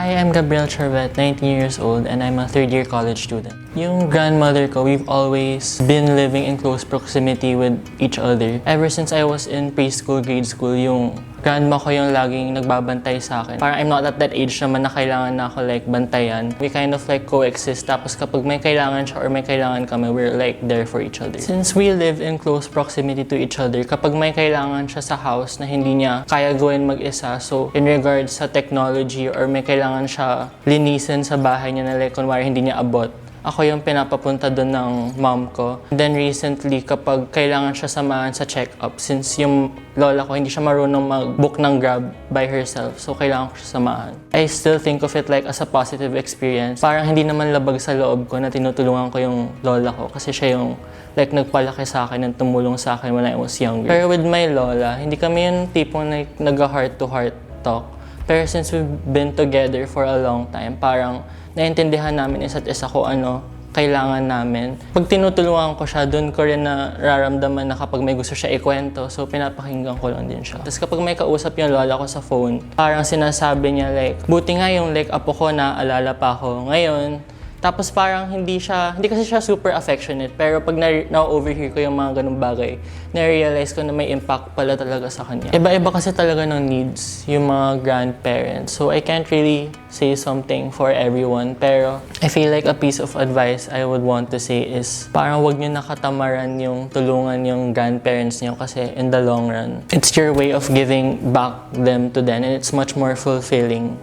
Hi, I'm Gabriel Charvet, 19 years old, and I'm a third-year college student. Yung grandmother ko, we've always been living in close proximity with each other. Ever since I was in preschool, grade school, yung grandma ko yung laging nagbabantay sa akin. Parang I'm not at that age naman na kailangan na ako bantayan. We kind of coexist. Tapos kapag may kailangan siya or may kailangan kami, we're there for each other. Since we live in close proximity to each other, kapag may kailangan siya sa house na hindi niya kaya gawin mag-isa, so in regards sa technology or may kailangan siya linisin sa bahay niya na kunwari hindi niya abot, ako yung pinapapunta doon ng mom ko. And then recently, kapag kailangan siya samahan sa check-up, since yung lola ko hindi siya marunong mag-book ng Grab by herself, so kailangan ko siya samahan. I still think of it as a positive experience. Parang hindi naman labag sa loob ko na tinutulungan ko yung lola ko kasi siya yung nagpalaki sa akin and tumulong sa akin when I was younger. Pero with my lola, hindi kami yung tipong nag-heart-to-heart talk. Pero since we've been together for a long time, parang naiintindihan namin isa't isa kung ano kailangan namin. Pag tinutulungan ko siya, doon ko rin nararamdaman na kapag may gusto siya ikwento, so pinapakinggan ko lang din siya. Tapos kapag may kausap yung lola ko sa phone, parang sinasabi niya buti nga yung apo ko naalala pa ako ngayon. Tapos parang hindi kasi siya super affectionate, pero pag na-overhear ko yung mga ganung bagay, na-realize ko na may impact pala talaga sa kanya. Iba-iba kasi talaga ng needs yung mga grandparents, so I can't really say something for everyone, pero I feel like a piece of advice I would want to say is parang wag niyo nakatamaran yung tulungan yung grandparents niyo kasi in the long run, it's your way of giving back them to them and it's much more fulfilling